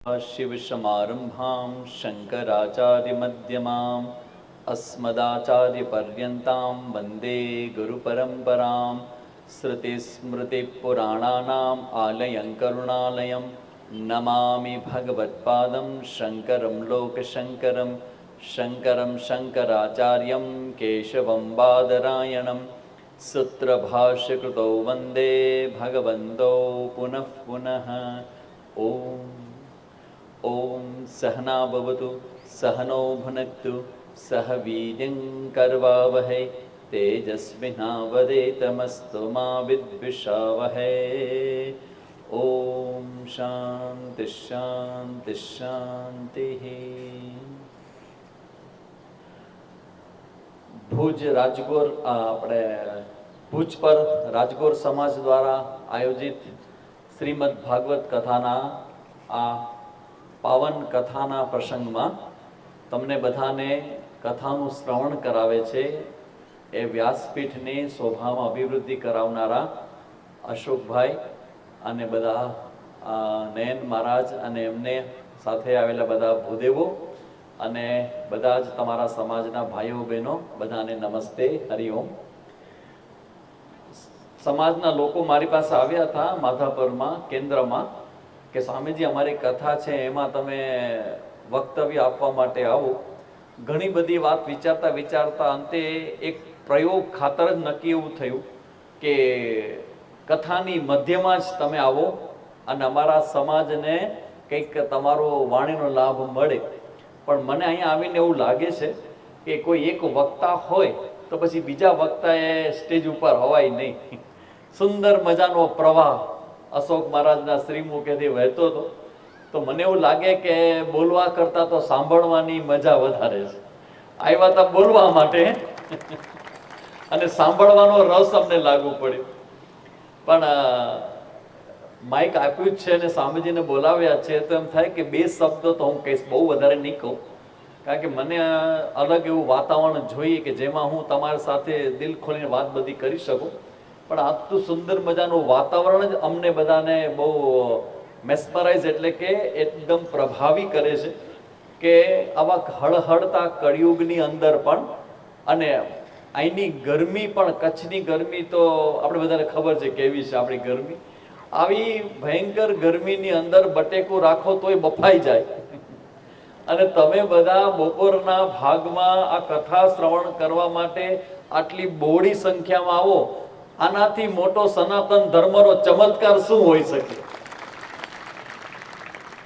शिवसमारम्भां शङ्कराचार्यमध्यमाम् अस्मदाचार्यपर्यन्तां वन्दे गुरुपरम्परां श्रुतिस्मृतिपुराणानाम् आलयं करुणालयं नमामि भगवत्पादं शङ्करं लोकशङ्करं शङ्करं शङ्कराचार्यं केशवं बादरायणं सूत्रभाष्यकृतौ वन्दे भगवन्तौ पुनः पुनः। ॐ सहना भवतु सहनौ भुनक्तु सह वीर्यं करवावहै तेजस्विनावधेतमस्तु मा विद्विषावहै। ॐ शान्ति शान्ति शान्तिः। ભુજ રાજગોર આપણે ભુજ પર રાજગોર સમાજ દ્વારા આયોજિત શ્રીમદ ભાગવત કથાના આ પાવન કથાના પ્રસંગમાં તમને બધાને કથાનું શ્રવણ કરાવે છે એ વ્યાસપીઠની શોભામાં અભિવૃદ્ધિ કરાવનારા અશોકભાઈ અને બધા નયન મહારાજ અને એમને સાથે આવેલા બધા ભૂદેવો અને બધા જ તમારા સમાજના ભાઈઓ બહેનો બધાને નમસ્તે હરિઓમ। સમાજના લોકો મારી પાસે આવ્યા હતા માધાપરમાં કેન્દ્રમાં કે સ્વામીજી અમારી કથા છે એમાં તમે વક્તવ્ય આપવા માટે આવો। ઘણી બધી વાત વિચારતા વિચારતા અંતે એક પ્રયોગ ખાતર જ નક્કી એવું થયું કે કથાની મધ્યમાં જ તમે આવો અને અમારા સમાજને કંઈક તમારો વાણીનો લાભ મળે। પણ મને અહીંયા આવીને એવું લાગે છે કે કોઈ એક વક્તા હોય તો પછી બીજા વક્તાએ સ્ટેજ ઉપર હોવાય નહીં। સુંદર મજાનો પ્રવાહ અશોક મહારાજના શ્રીમુખેથી વહેતો હતો તો મને એવું લાગે કે બોલવા કરતાં તો સાંભળવાની મજા વધારે છે। આવ્યા હતા બોલવા માટે અને સાંભળવાનો રસ અમને લાગુ પડ્યો। પણ માઇક આપ્યું જ છે અને સ્વામીજીને બોલાવ્યા છે તો એમ થાય કે બે શબ્દો તો હું કહીશ, બહુ વધારે નહીં કહું, કારણ કે મને અલગ એવું વાતાવરણ જોઈએ કે જેમાં હું તમારી સાથે દિલ ખોલીને વાત બધી કરી શકું। પણ આટલું સુંદર મજાનું વાતાવરણ જ અમને બધાને બહુ મેસ્મરાઇઝ એટલે કે એકદમ પ્રભાવી કરે છે કે આવા હળહળતા કળિયુગની અંદર પણ અને અહીંની ગરમી પણ, કચ્છની ગરમી તો આપણે બધાને ખબર છે કેવી છે આપણી ગરમી। આવી ભયંકર ગરમીની અંદર બટેકું રાખો તોય બફાઈ જાય અને તમે બધા બપોરના ભાગમાં આ કથા શ્રવણ કરવા માટે આટલી બહોળી સંખ્યામાં આવો, આનાથી મોટો સનાતન ધર્મનો ચમત્કાર શું હોઈ શકે?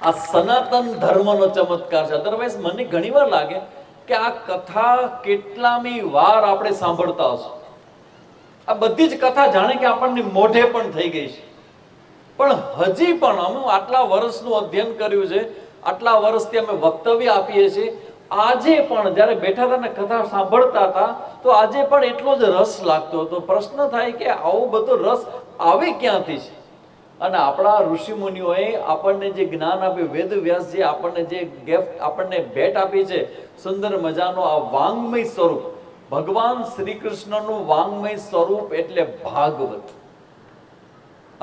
આ સનાતન ધર્મનો ચમત્કાર છે। અધરવાઇઝ મને ઘણીવાર લાગે કે આ કથા કેટલામી વાર આપણે સાંભળતા હશું। આ બધી જ કથા જાણે કે આપણને મોઢે પણ થઈ ગઈ છે, પણ હજી પણ અમે આટલા વર્ષનું અધ્યયન કર્યું છે, આટલા વર્ષથી અમે વક્તવ્ય આપીએ છીએ, આજે પણ જ્યારે બેઠા હતા ને કથા સાંભળતા હતા તો આજે પણ એટલો જ રસ લાગતો હતો। પ્રશ્ન થાય કે આવો બધો રસ આવે ક્યાંથી છે? અને આપણા ઋષિ મુનિઓએ આપણને જે જ્ઞાન આપ્યું, વેદ વ્યાસજી આપણને જે ગિફ્ટ આપણને ભેટ આપી છે, સુંદર મજાનો આ વાંગમય સ્વરૂપ, ભગવાન શ્રી કૃષ્ણનું વાંગમય સ્વરૂપ એટલે ભાગવત।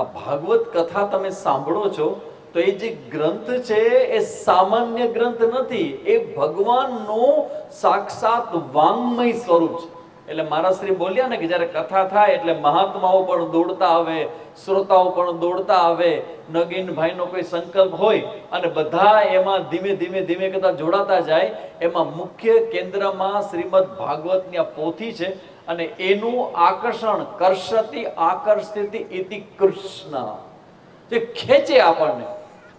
આ ભાગવત કથા તમે સાંભળો છો તો એ જે ગ્રંથ છે એ સામાન્ય ગ્રંથ નથી, એ ભગવાનનું સાક્ષાત વાંગમય સ્વરૂપ છે। એટલે મારા શ્રી બોલ્યા ને કે જ્યારે કથા થાય એટલે મહાત્માઓ પણ દોડતા આવે, શ્રોતાઓ પણ દોડતા આવે, નગીનભાઈનો કોઈ સંકલ્પ હોય અને બધા એમાં ધીમે ધીમે ધીમે કરતા જોડાતા જાય। એમાં મુખ્ય કેન્દ્રમાં શ્રીમદ ભાગવતની આ પોથી છે અને એનું આકર્ષણ કર્ષતિ આકર્ષિત ઇતિ કૃષ્ણ, જે ખેંચે આપણને,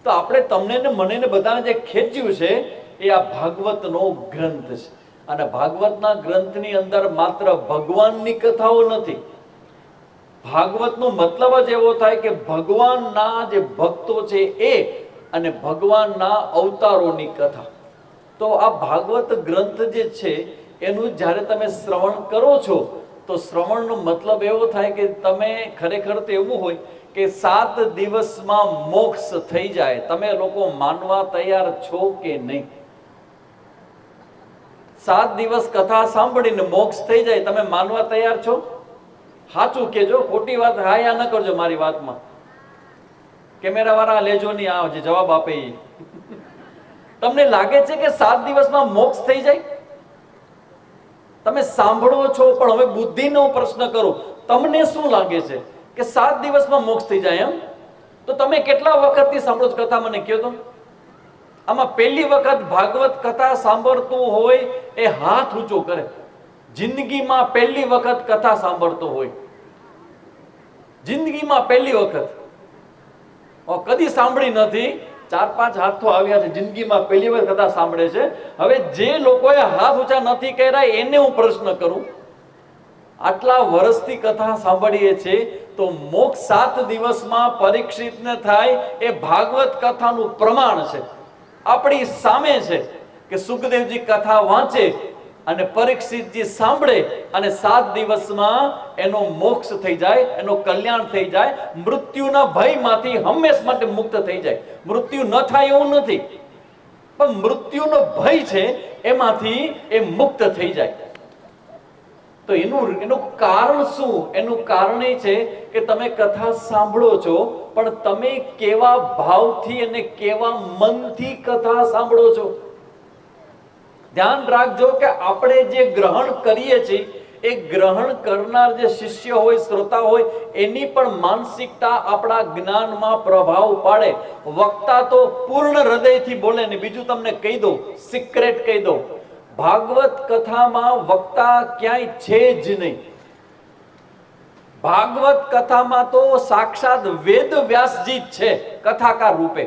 તો આપણે તમને ને મને ને બધાને જે ખેંચ્યું છે એ આ ભાગવતનો ગ્રંથ છે। અને ભાગવતના ગ્રંથની અંદર માત્ર ભગવાનની કથાઓ નથી, ભાગવતનો મતલબ જ એવો થાય કે ભગવાનના જે ભક્તો છે એ અને ભગવાનના અવતારોની કથા। તો આ ભાગવત ગ્રંથ જે છે એનું જ્યારે તમે શ્રવણ કરો છો તો શ્રવણનો મતલબ એવો થાય કે તમે ખરેખર તો એવું હોય કે 7 દિવસમાં મોક્ષ થઈ જાય। તમે લોકો માનવા તૈયાર છો કે નહીં? 7 દિવસ કથા સાંભળીને મોક્ષ થઈ જાય, તમે માનવા તૈયાર છો? સાચું કેજો, ખોટી વાત હા ન કરજો મારી વાતમાં। કેમેરા વાળા લેજો નહીં, આ જે જવાબ આપે તમને લાગે છે કે 7 દિવસમાં મોક્ષ થઈ જાય? તમે સાંભળો છો, પણ હવે બુદ્ધિનો પ્રશ્ન કરો, તમને શું લાગે છે કે 7 દિવસમાં મોક્ષ થઈ જાય એમ? તો તમે કેટલા વખતથી સાંભળો છો કથા, મને કહો તો. આમાં પહેલી વખત ભાગવત કથા સાંભળતું હોય એ હાથ ઊંચો કરે. જિંદગીમાં પહેલી વખત કથા સાંભળતો હોય, જિંદગીમાં પહેલી વખત. કદી સાંભળી નથી, 4-5 હાથ તો આવ્યા છે, જિંદગીમાં પહેલી વખત કથા સાંભળે છે. હવે જે લોકોએ હાથ ઊંચા નથી કર્યા એને હું પ્રશ્ન કરું, આટલા વર્ષથી કથા સાંભળીએ છીએ તો મોક્ષ 7 દિવસમાં પરીક્ષિતને થાય એ ભાગવત કથાનું પ્રમાણ છે, આપણી સામે છે. કે સુખદેવજી કથા વાંચે અને પરીક્ષિતજી સાંભળે અને 7 દિવસમાં એનો મોક્ષ થઈ જાય, એનો કલ્યાણ થઈ જાય, મૃત્યુના ભયમાંથી હંમેશ માટે મુક્ત થઈ જાય. મૃત્યુ ન થાય એવું નથી, પણ મૃત્યુનો ભય છે એમાંથી એ મુક્ત થઈ જાય. તો એનું કારણ શું? એનું કારણ એ છે કે તમે કથા સાંભળો છો, પણ તમે કેવા ભાવથી અને કેવા મનથી કથા સાંભળો છો. ધ્યાન રાખજો કે આપણે જે ગ્રહણ કરીએ છીએ એ ગ્રહણ કરનાર જે શિષ્ય હોય, શ્રોતા હોય, એની પણ માનસિકતા આપણા જ્ઞાનમાં પ્રભાવ પાડે. વક્તા તો પૂર્ણ હૃદયથી બોલે ને. બીજું તમને કહી દઉં, સિક્રેટ કહી દઉં, ભાગવત કથામાં વક્તા ક્યાંય છે જ નહીં. ભાગવત કથામાં તો સાક્ષાત વેદ વ્યાસજી જ છે કથાકાર રૂપે.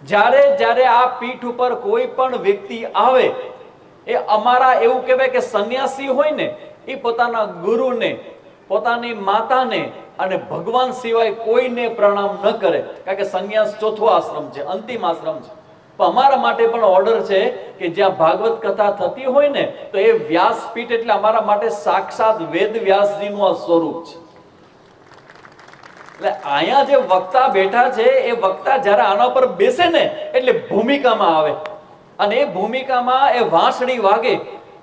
જ્યારે જ્યારે આ પીઠ ઉપર કોઈ પણ વ્યક્તિ આવે, એ અમારા એવું કહેવાય કે સંન્યાસી હોય ને, એ પોતાના ગુરુને, પોતાની માતાને અને ભગવાન સિવાય કોઈને પ્રણામ ન કરે, કારણ કે સંન્યાસ ચોથો આશ્રમ છે, અંતિમ આશ્રમ છે. પણ અમારા માટે પણ ઓર્ડર છે કે જ્યાં ભાગવત કથા થતી હોય ને, તો એ વ્યાસપીઠ એટલે અમારા માટે સાક્ષાત વેદ વ્યાસજીનું આ સ્વરૂપ છે. એટલે અહીંયા જે વક્તા બેઠા છે, એ વક્તા જ્યારે આના પર બેસે ને એટલે ભૂમિકામાં આવે, અને એ ભૂમિકામાં એ વાંસળી વાગે.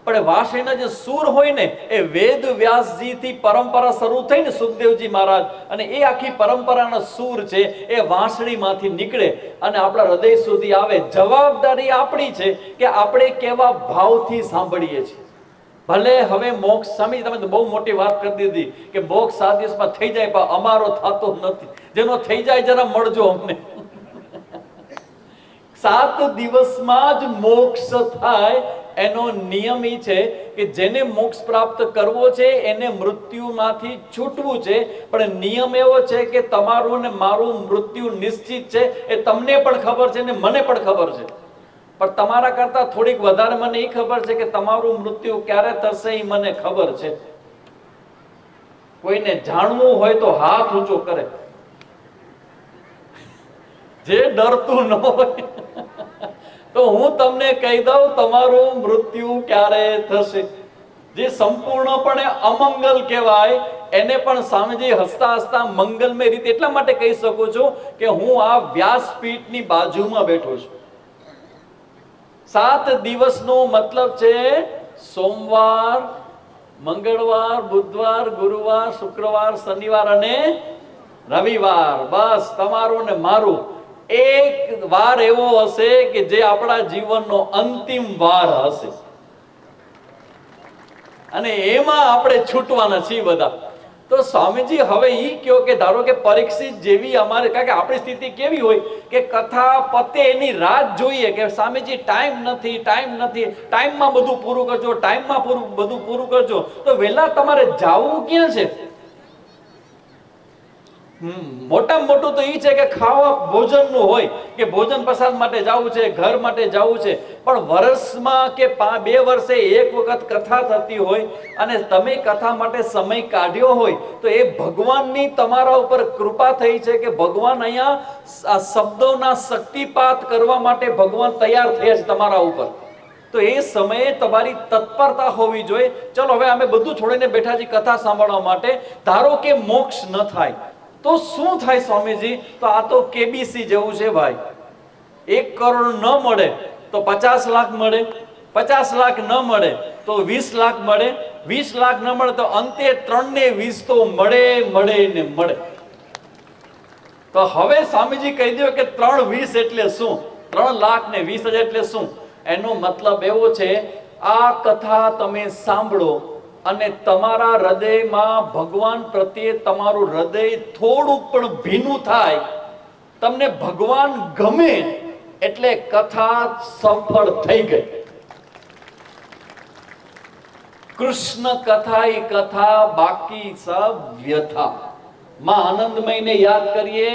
પણ વાંસળીના જે સૂર હોય ને, એ વેદ વ્યાસજીથી પરંપરા શરૂ થઈ ને, સુખદેવજી મહારાજ, અને એ આખી પરંપરાના સૂર છે એ વાંસળીમાંથી નીકળે અને આપણા હૃદય સુધી આવે. જવાબદારી આપણી છે કે આપણે કેવા ભાવથી સાંભળીએ છીએ. ભલે હવે મોક્ષ, સ્વામી તમે તો બહુ મોટી વાત કરી દીધી કે મોક્ષ 7 દિવસમાં થઈ જાય, પણ અમારો થતો નથી. જેનો થઈ જાય જરા મળજો અમને. 7 દિવસમાં જ મોક્ષ થાય એનો નિયમ એ છે કે જેને મોક્ષ પ્રાપ્ત કરવો છે એને મૃત્યુમાંથી છૂટવું છે. પણ નિયમ એવો છે કે તમારું ને મારું મૃત્યુ નિશ્ચિત છે, એ તમને પણ ખબર છે ને મને પણ ખબર છે. પણ તમારા કરતા થોડીક વધારે મને એ ખબર છે કે તમારું મૃત્યુ ક્યારે થશે એ મને ખબર છે. કોઈને જાણવું હોય તો હાથ ઊંચો કરે, જે ડરતું ન હોય. તો હું તમને કહી દઉં, તમારું મૃત્યુ ક્યારે થશે. જે સંપૂર્ણપણે અમંગલ કહેવાય એને પણ સ્વામીજી હસતા હસતા મંગલમય રીતે એટલા માટે કહી શકું છું કે હું આ વ્યાસપીઠની બાજુમાં બેઠો છું. 7 દિવસનો મતલબ છે સોમવાર, મંગળવાર, બુધવાર, ગુરુવાર, શુક્રવાર, શનિવાર અને રવિવાર. બસ તમારું ને મારું એક વાર એવો હશે કે જે આપણા જીવનનો અંતિમ વાર હશે, અને એમાં આપણે છૂટવાના છીએ બધા. તો સ્વામીજી હવે ઈ કહો કે ધારો કે પરીક્ષિત જેવી અમારે, કારણ કે આપણી સ્થિતિ કેવી હોય કે કથા પતે એની રાત જોઈએ કે સ્વામીજી ટાઈમ નથી, ટાઈમ નથી, ટાઈમમાં બધું પૂરું કરજો, ટાઈમમાં બધું પૂરું કરજો. તો વહેલા તમારે જાવું ક્યાં છે? મોટામાં મોટું તો એ છે કે ખાવા ભોજનનું હોય કે ભોજન પ્રસાદ માટે જવું છે, ઘર માટે જવું છે. પણ વર્ષમાં કે 2 વર્ષે એક વખત કથા થતી હોય અને તમે કથા માટે સમય કાઢ્યો હોય, તો એ ભગવાનની તમારા ઉપર કૃપા થઈ છે કે ભગવાન અહીંયા આ શબ્દોના શક્તિપાત કરવા માટે ભગવાન તૈયાર થયા છે તમારા ઉપર. તો એ સમયે તમારી તત્પરતા હોવી જોઈએ. ચલો હવે અમે બધું છોડીને બેઠા છીએ કથા સાંભળવા માટે. ધારો કે મોક્ષ ન થાય તો શું થાય સ્વામીજી? તો આ તો કેબીસી જેવું છે ભાઈ. 1 કરોડ ન મળે તો 50 લાખ મળે, 50 લાખ ન મળે તો 20 લાખ મળે, 20 લાખ ન મળે તો અંતે 3 ને 20 તો મળે ને મળે. તો હવે સ્વામીજી કહી દો કે 3 20 એટલે શું? 3,20,000 એટલે શું? એનો મતલબ એવો છે, આ કથા તમે સાંભળો અને તમારા હૃદયમાં ભગવાન પ્રત્યે તમારું હૃદય થોડુંક પણ ભીનું થાય, તમને ભગવાન ગમે, એટલે કથા સફળ થઈ ગઈ. કૃષ્ણ કથા ઈ કથા, બાકી સબ વ્યથા. માં આનંદમયને યાદ કરીએ,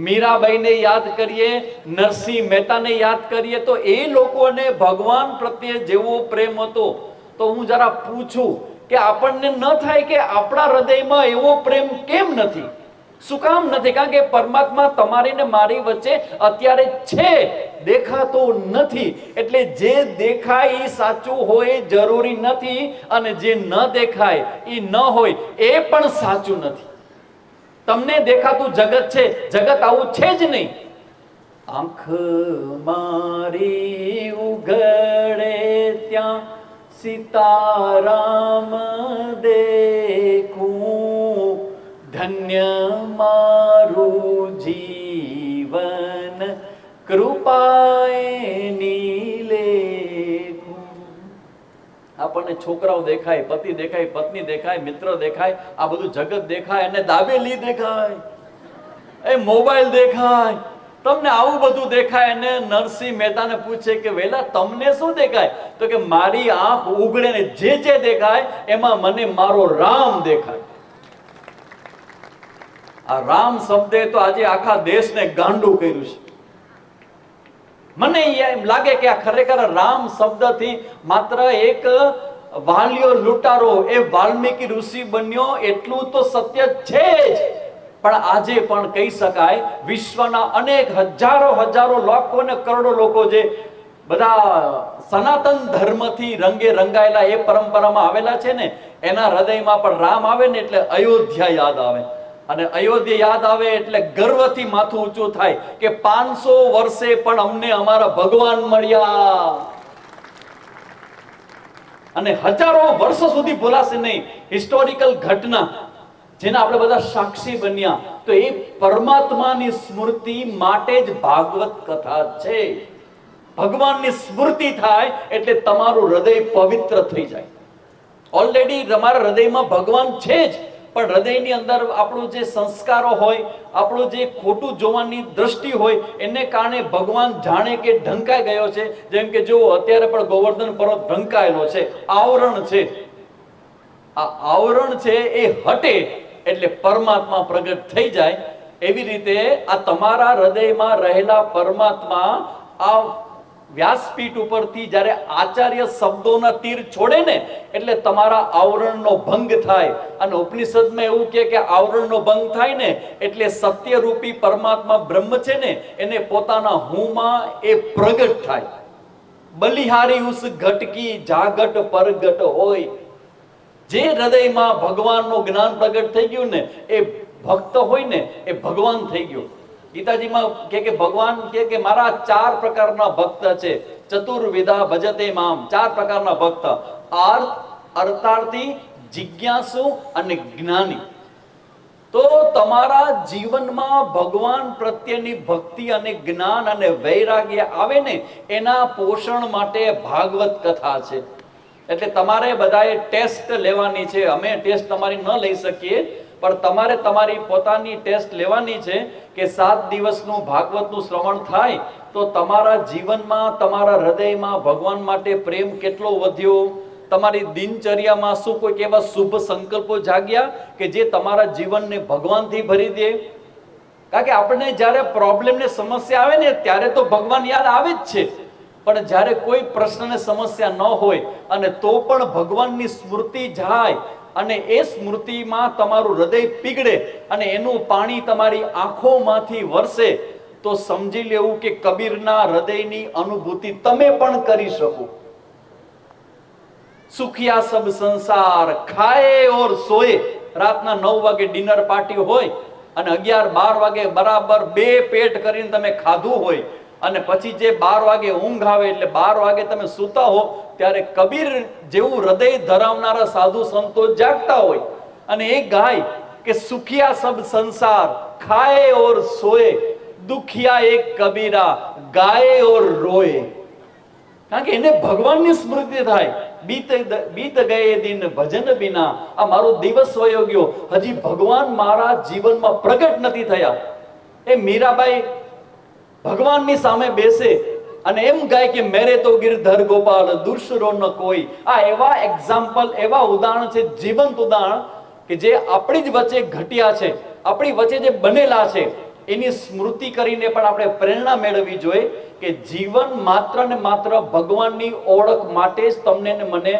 મીરાબાઈને યાદ કરીએ, નરસિંહ મહેતાને યાદ કરીએ, તો એ લોકોને ભગવાન પ્રત્યે જેવો પ્રેમ હતો. તો હું જરા પૂછું કે આપણને ન થાય કે આપણા હૃદયમાં એવો પ્રેમ કેમ નથી? શું કામ નથી? કારણ કે પરમાત્મા તમારી ને મારી વચ્ચે અત્યારે છે, દેખાતો નથી. એટલે જે દેખાય એ સાચું હોય જરૂરી નથી, અને જે ન દેખાય એ ન હોય એ પણ સાચું નથી. તમને દેખાતું જગત છે, જગત આવું છે જ નહીં. આંખ મારી ઉઘડે ત્યાં સીતારામ દેખું, ધન્ય મારું જીવન કૃપાએની લેખું. આપણને છોકરાઓ દેખાય, પતિ દેખાય, પત્ની દેખાય, મિત્ર દેખાય, આ બધું જગત દેખાય, અને દાબેલી દેખાય, એ મોબાઈલ દેખાય, તમને આવું બધું દેખાય. અને નરસિંહ મહેતાને પૂછે કે વેલા તમને શું દેખાય? તો કે મારી આંખ ઉઘડે ને જે દેખાય એમાં મને મારો રામ દેખાય. આ રામ શબ્દે તો આજે આખા દેશને ગાંડું કર્યું છે. મને એમ લાગે કે આ ખરેખર રામ શબ્દથી માત્ર એક વાલિયો લૂંટારો એ વાલ્મીકી ઋષિ બન્યો એટલું તો સત્ય છે જ, પણ આજે પણ કહી શકાય વિશ્વના અનેક હજારો લાખો ને કરોડો લોકો જે બધા સનાતન ધર્મથી રંગે રંગાયેલા એ પરંપરામાં આવેલા છે ને, એના હૃદયમાં પણ રામ આવે ને એટલે અયોધ્યા યાદ આવે. અને અયોધ્યા યાદ આવે એટલે ગર્વથી માથું ઊંચું થાય કે 500 વર્ષે પણ અમને અમારા ભગવાન મળ્યા. અને હજારો વર્ષો સુધી ભૂલાશે નહીં હિસ્ટોરિકલ ઘટના જેના આપણે બધા સાક્ષી બન્યા. તો એ પરમાત્માની સ્મૃતિ માટે જ ભાગવત કથા છે. ભગવાનની સ્મૃતિ થાય એટલે તમારું હૃદય પવિત્ર થઈ જાય. ઓલરેડી તમારા હૃદયમાં ભગવાન છે જ, પણ હૃદયની અંદર આપણું જે સંસ્કારો હોય, આપણું જે ખોટું જોવાની દ્રષ્ટિ હોય, એને કારણે ભગવાન જાણે કે ઢંકાઈ ગયો છે. જેમ કે જો અત્યારે પણ ગોવર્ધન પર્વત ઢંકાયેલો છે, આવરણ છે. આ આવરણ છે એ હટે એટલે પરમાત્મા પ્રગટ થઈ જાય. એવી રીતે આ તમારા હૃદયમાં રહેલા પરમાત્મા આ વ્યાસપીઠ ઉપરથી જ્યારે આચાર્ય શબ્દોના તીર છોડે ને એટલે તમારા આવરણનો ભંગ થાય. અને ઉપનિષદમાં એવું કહે કે આવરણનો ભંગ થાય ને એટલે સત્યરૂપી પરમાત્મા બ્રહ્મ છે ને એને પોતાના હુંમાં એ પ્રગટ થાય. બલિહારી ઉસ ઘટકી જાગટ પરગટ હોય. જે હૃદયમાં ભગવાનનું જ્ઞાન પ્રગટ થઈ ગયું ને એ ભક્ત હોય ને એ ભગવાન થઈ ગયો. ગીતાજીમાં કે ભગવાન કે મારા 4 પ્રકારના ભક્ત છે. ચતુર્વિધા ભજતે મામ. 4 પ્રકારના ભક્ત: આર્ત, અર્થાર્થી, જિજ્ઞાસુ અને જ્ઞાની. તો તમારા જીવનમાં ભગવાન પ્રત્યેની ભક્તિ અને જ્ઞાન અને વૈરાગ્ય આવે ને એના પોષણ માટે ભાગવત કથા છે. એટલે તમારે બધાએ ટેસ્ટ લેવાની છે. અમે ટેસ્ટ તમારી ન લઈ શકીએ, પણ તમારે તમારી પોતાની ટેસ્ટ લેવાની છે કે 7 દિવસનું ભાગવતનું શ્રવણ થાય તો તમારા જીવનમાં, તમારા હૃદયમાં ભગવાન માટે પ્રેમ કેટલો વધ્યો, તમારી દિનચર્યામાં શું કોઈક એવા શુભ સંકલ્પો જાગ્યા કે જે તમારા જીવનને ભગવાનથી ભરી દે. કારણ કે આપણને જ્યારે પ્રોબ્લેમ ને સમસ્યા આવે ને ત્યારે તો ભગવાન યાદ આવે જ છે, પણ જ્યારે કોઈ પ્રશ્નને સમસ્યા ન હોય અને તો પણ ભગવાનની સ્મૃતિ જાય અને એ સ્મૃતિમાં તમારું હૃદય પીગળે અને એનું પાણી તમારી આંખોમાંથી વરસે, તો સમજી લેવું કે કબીરના હૃદયની અનુભૂતિ તમે પણ કરી શકો. સુખિયા સબ સંસાર ખાએ ઓર સોએ. રાતના 9 વાગે ડિનર પાર્ટી હોય અને 11-12 વાગે બરાબર 2 પેટ કરીને તમે ખાધું હોય અને પછી જે 12 વાગે ઊંઘ આવે એટલે 12 વાગે તમે સૂતા હો, ત્યારે કબીર જેવું હૃદય ધરાવનારા સાધુ સંતો જાગતા હોય અને એ ગાય કે સુખિયા સબ સંસાર ખાએ ઓર સોએ. દુખિયા એક કબીરા ગાય ઓર રોય. કારણ કે એને ભગવાનની સ્મૃતિ થાય. બીત ગયે દિન ભજન બિના, આ મારો દિવસ વયો ગયો, હજી ભગવાન મારા જીવનમાં પ્રગટ નથી થયા. એ મીરાબાઈ ભગવાનની સામે બેસે અને એમ ગાય કે મેરે તો ગિરધર ગોપાલ દુસરો ન કોઈ. આ એવા એક્ઝામ્પલ, એવા ઉદાહરણ છે, જીવંત ઉદાહરણ કે જે આપણી જ વચ્ચે ઘટ્યા છે, આપણી વચ્ચે જે બનેલા છે, એની સ્મૃતિ કરીને પણ આપણે પ્રેરણા મેળવવી જોઈએ કે જીવન માત્ર ને માત્ર ભગવાનની ઓળખ માટે જ તમને ને મને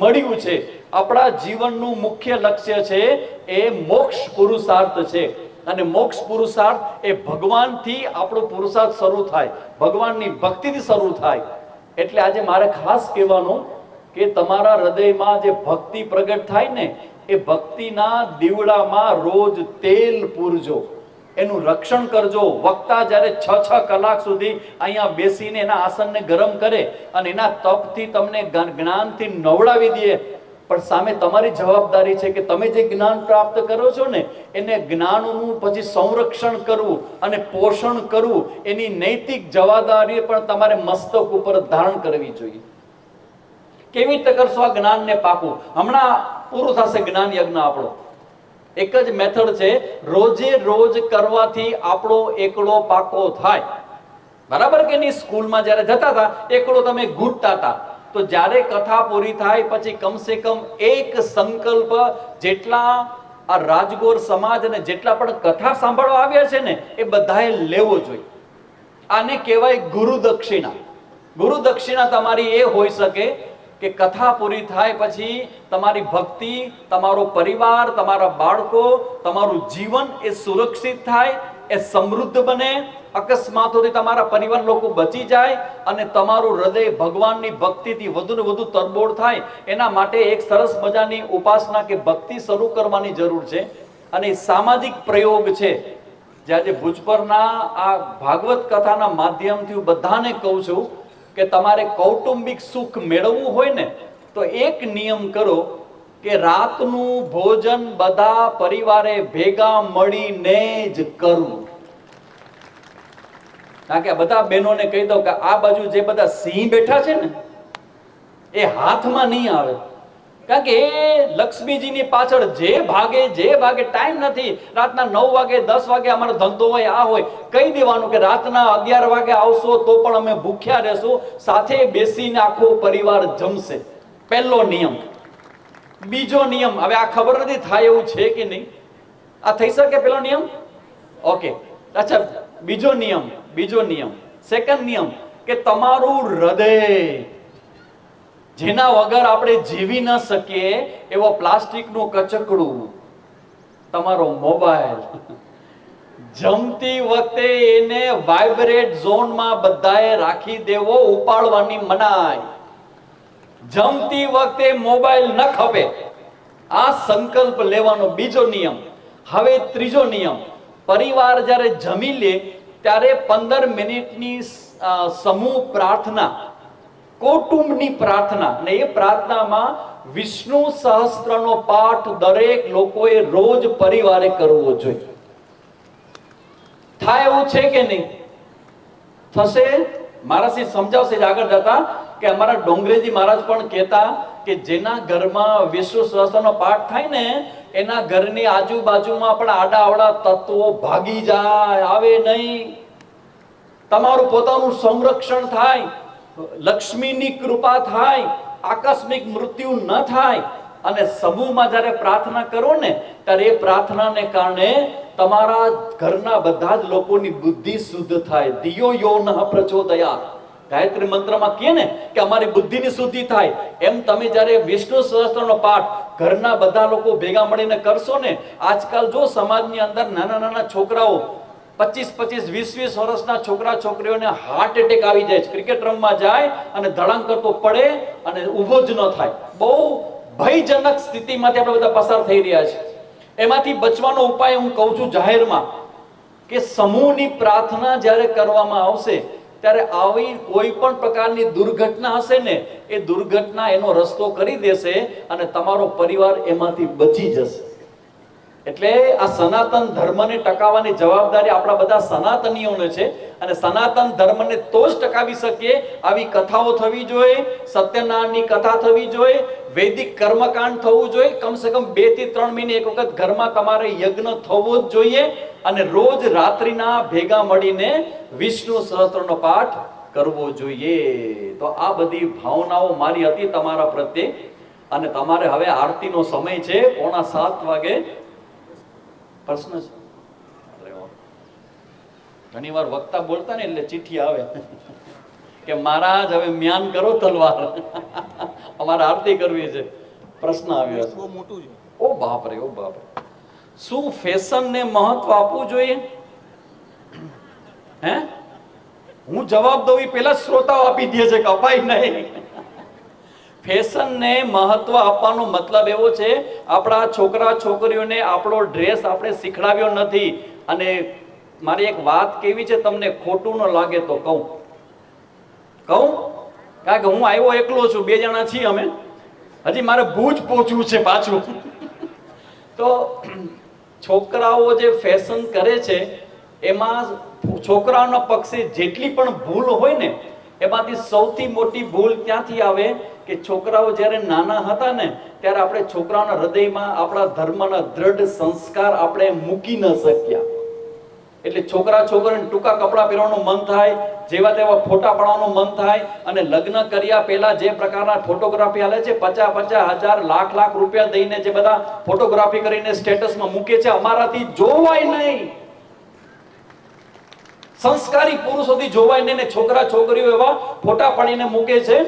મળ્યું છે. આપણા જીવનનું મુખ્ય લક્ષ્ય છે એ મોક્ષ પુરુષાર્થ છે. અને મોક્ષ પુરુષાર્થ એ ભગવાનથી આપણો પુરુષાર્થ શરૂ થાય, ભગવાનની ભક્તિથી શરૂ થાય. એટલે આજે મારે ખાસ કહેવાનું કે તમારા હૃદયમાં જે ભક્તિ પ્રગટ થાય ને, એ ભક્તિના દીવડામાં રોજ તેલ પૂરજો, એનું રક્ષણ કરજો. વક્તા જ્યારે 6 કલાક સુધી અહીંયા બેસીને એના આસનને ગરમ કરે અને એના તપથી તમને જ્ઞાનથી નવડાવી દે, પણ સામે તમારી જવાબદારી છે કે તમે જે જ્ઞાન પ્રાપ્ત કરો છો ને, એને જ્ઞાનનું પછી સંરક્ષણ કરવું અને પોષણ કરવું, એની નૈતિક જવાબદારી પણ તમારે મસ્તક ઉપર ધારણ કરવી જોઈએ. કેવી રીતે કરશો આ જ્ઞાનને પાકું? હમણાં પૂરું થશે જ્ઞાન યજ્ઞ આપણો. એક જ મેથડ છે, રોજે રોજ કરવાથી આપણો એકડો પાકો થાય. બરાબર કે નહીં? સ્કૂલમાં જ્યારે જતા હતા એકડો તમે ઘૂંટતા હતા, તો જ્યારે કથા પૂરી થાય પછી કમસે કમ એક સંકલ્પ જેટલા આ રાજગોર સમાજ અને જેટલા પણ કથા સાંભળવા આવ્યા છે ને, એ બધાએ લેવો જોઈએ. આને કહેવાય ગુરુ દક્ષિણા. ગુરુ દક્ષિણા તમારી એ હોઈ શકે કે કથા પૂરી થાય પછી તમારી ભક્તિ, તમારો પરિવાર, તમારા બાળકો, તમારું જીવન એ સુરક્ષિત થાય, એ સમૃદ્ધ બને, અકસ્માતોથી તમારા પરિવાર લોકો બચી જાય અને તમારું હૃદય ભગવાનની ભક્તિથી વધુ ને વધુ તરબોળ થાય. એના માટે એક સરસ મજાની ઉપાસના કે ભક્તિ શરૂ કરવાની જરૂર છે. અને સામાજિક પ્રયોગ છે, જે આજે ભુજપરના આ ભાગવત કથાના માધ્યમથી હું બધાને કહું છું કે તમારે કૌટુંબિક સુખ મેળવવું હોય ને, તો એક નિયમ કરો કે રાતનું ભોજન બધા પરિવારે ભેગા મળીને જ કરવું. કારણ કે બધા બહેનોને કહી દઉં કે આ બાજુ જે બધા સિંહ બેઠા છે ને, એ હાથમાં નહીં આવે. કારણ કે એ લક્ષ્મીજીની પાછળ જે ભાગે ટાઈમ નથી. રાતના 9 વાગે 10 વાગે અમારો ધંધો હોય, આ હોય, કહી દેવાનું કે રાતના 11 વાગે આવશો તો પણ અમે ભૂખ્યા રહેશું, સાથે બેસીને આખો પરિવાર જમશે. પહેલો નિયમ. બીજો નિયમ, હવે આ ખબર નથી થાય એવું છે કે નહીં, આ થઈ શકે પેલો નિયમ? ઓકે, અચ્છા, બીજો નિયમ, સેકન્ડ નિયમ કે તમારું હૃદય, જેના વગર આપણે જીવી ન શકીએ એવો પ્લાસ્ટિકનું કચકડું, તમારો મોબાઈલ, જમતી વખતે એને વાઇબ્રેટ ઝોનમાં બધાએ રાખી દેવો, ઉપાડવાની મનાઈ. જમતી વખતે મોબાઈલ ન ખપે, આ સંકલ્પ લેવાનો બીજો નિયમ. હવે ત્રીજો નિયમ, પરિવાર જ્યારે જમી લે ત્યારે 15 મિનિટની સમૂહ પ્રાર્થના, કૌટુંબની પ્રાર્થના, અને એ પ્રાર્થનામાં વિષ્ણુ સહસ્ત્રનો પાઠ દરેક લોકોએ રોજ પરિવારે કરવો જોઈએ. થાય એવું છે કે નહીં? થશે? મારાથી સમજાવશે આગળ જતા કે અમારા ડોંગરેજી મહારાજ પણ કહેતા કે જેના ઘરમાં વિષ્ણુ સહસ્ત્રનો પાઠ થાય ને, એના ઘરની આજુબાજુમાં પણ આડા અવડા તત્વો ભાગી જાય, આવે નહીં. તમારું પોતાનું સંરક્ષણ થાય, લક્ષ્મીની કૃપા થાય, આકસ્મિક મૃત્યુ ન થાય. અને સમૂહમાં જ્યારે પ્રાર્થના કરો ને, ત્યારે એ પ્રાર્થનાને કારણે તમારા ઘરના બધા જ લોકોની બુદ્ધિ શુદ્ધ થાય. દિયો યો નઃ પ્રચોદયાત, ગાયત્રી મંત્રમાં કહે ને કે અમારી બુદ્ધિની શુદ્ધિ થાય. એમ તમે જ્યારે વિષ્ણુ સહસ્ત્રનો પાઠ ઘરના બધા લોકો ભેગા મળીને કરશો ને, આજકાલ જો સમાજની અંદર નાના નાના છોકરાઓ 25-25, 20-20 વર્ષના છોકરા છોકરીઓને હાર્ટ એટેક આવી જાય છે. ક્રિકેટ રમવા જાય અને ધડાંગ કરતો પડે અને ઊભો જ ન થાય. બહુ ભયજનક સ્થિતિમાંથી આપણે બધા પસાર થઈ રહ્યા છે. એમાંથી બચવાનો ઉપાય હું કહું છું જાહેરમાં કે સમૂહની પ્રાર્થના જ્યારે કરવામાં આવશે ત્યારે આવી કોઈ પણ પ્રકારની દુર્ઘટના હશે ને, એ દુર્ઘટના એનો રસ્તો કરી દેશે અને તમારો પરિવાર એમાંથી બચી જશે. એટલે આ સનાતન ધર્મને ટકાવવાની જવાબદારી આપણા બધા સનાતનીઓને છે, અને સનાતન ધર્મને તો જ ટકાવી શકીએ આવી કથાઓ થવી જોઈએ, સત્યનારાયણની કથા થવી જોઈએ, વૈદિક કર્મકાંડ થવું જોઈએ, કમસે કમ 2 થી 3 મહિને એક વખત ઘરમાં તમારે યજ્ઞ થવો જ જોઈએ, અને રોજ રાત્રિના ભેગા મળીને વિષ્ણુ સહસ્ત્રનો પાઠ કરવો જોઈએ. તો આ બધી ભાવનાઓ મારી હતી તમારા પ્રત્યે, અને તમારે હવે આરતીનો સમય છે, 6:45 વાગે પ્રશ્ન છે. ઘણી વાર વક્તા બોલતા ને એટલે ચિઠ્ઠી આવે કે મહારાજ હવે મ્યાન કરો તલવાર, અમારે આરતી કરવી છે. પ્રશ્ન આવ્યો છે, મોટું છે. ઓ બાપ રે, ઓ બાપ રે. શું ફેશનને મહત્વ આપવું જોઈએ? હે, હું જવાબ દઉં એ પેલા શ્રોતાઓ આપી દે છે કે અપાય નહીં. ફેશનને મહત્વ આપવાનો મતલબ એવો છે, આપણા છોકરા છોકરીઓને આપણો ડ્રેસ આપણે શીખડાવ્યો નથી. અને મારી એક વાત કેવી છે, તમને ખોટું ન લાગે તો કહું, કારણ કે હું આવ્યો એકલો છું, 2 જણા છીએ અમે, હજી મારે ભુજ પહોંચવું છે પાછું. તો છોકરાઓ જે ફેશન કરે છે એમાં છોકરાઓના પક્ષે જેટલી પણ ભૂલ હોય ને, એમાંથી સૌથી મોટી ભૂલ ક્યાંથી આવે કે છોકરાઓ જ્યારે નાના હતા ને ત્યારે આપણે છોકરાઓના હૃદયમાં આપણા ધર્મના દ્રઢ સંસ્કાર આપણે મૂકી ન શક્યા. એટલે છોકરા છોકરીને ટૂંકા કપડાં પહેરવાનું મન થાય, જેવા તેવા ફોટા પાડવાનું મન થાય, અને લગ્ન કર્યા પહેલા જે પ્રકારના ફોટોગ્રાફી હાલે છે, 50,000 લાખ રૂપિયા દઈને જે બધા ફોટોગ્રાફી કરીને સ્ટેટસમાં મૂકે છે, અમારાથી જોવાય નહીં. સંસ્કારી પુરુષોથી જોવાય નહીં, ને છોકરા છોકરીઓ એવા ફોટા પાડીને મૂકે છે.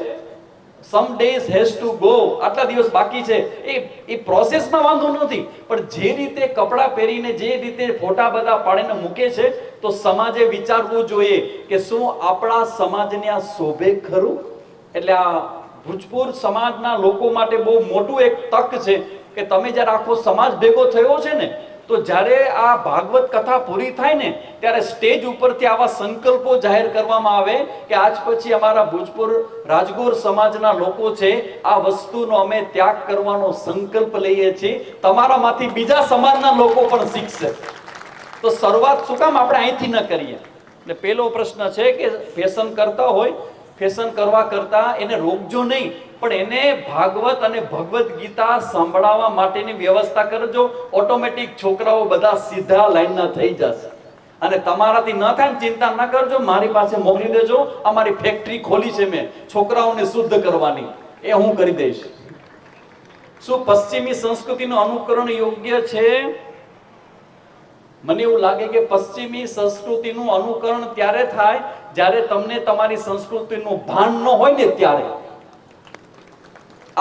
સમ ડેઝ હેઝ ટુ ગો, આટલા દિવસ બાકી છે. એ પ્રોસેસમાં વાંધો નથી, પણ જે રીતે કપડાં પહેરીને જે રીતે ફોટા બધા પાડીને મૂકે છે, તો સમાજે વિચારવું જોઈએ કે શું આપણા સમાજને આ શોભે ખરું? એટલે આ ભોજપુર સમાજના લોકો માટે બહુ મોટું એક તક છે કે તમે જ્યારે આખો સમાજ ભેગો થયો છે ને, તો જ્યારે આ ભાગવત કથા પૂરી થાય ને ત્યારે સ્ટેજ ઉપરથી આવા સંકલ્પો જાહેર કરવામાં આવે કે આજ પછી અમારા ભોજપુર રાજગોર સમાજના લોકો છે, આ વસ્તુનો અમે ત્યાગ કરવાનો સંકલ્પ લઈએ છીએ, તમારામાંથી બીજા સમાજના લોકો પણ શીખશે. તો શરૂઆત શું કામ આપણે અહીંથી ન કરીએ? એટલે પહેલો પ્રશ્ન છે કે ફેશન કરતા હોય, ફેશન કરવા કરતા એને રોકજો નહીં, પણ એને ભાગવત અને ભગવદ ગીતા સંભળાવવા માટેની વ્યવસ્થા કરજો. ઓટોમેટિક છોકરાઓ બધા સીધા લાઈનના થઈ જશે. અને તમારાથી ન થાય ને ચિંતા ન કરજો, મારી પાસે મોકલી દેજો. અમારી ફેક્ટરી ખોલી છે મેં છોકરાઓને શુદ્ધ કરવાની, એ હું કરી દઈશ. શું પશ્ચિમી સંસ્કૃતિનું અનુકરણ યોગ્ય છે? મને એવું લાગે કે પશ્ચિમી સંસ્કૃતિનું અનુકરણ ત્યારે થાય જ્યારે તમને તમારી સંસ્કૃતિનું ભાન ન હોય ને ત્યારે.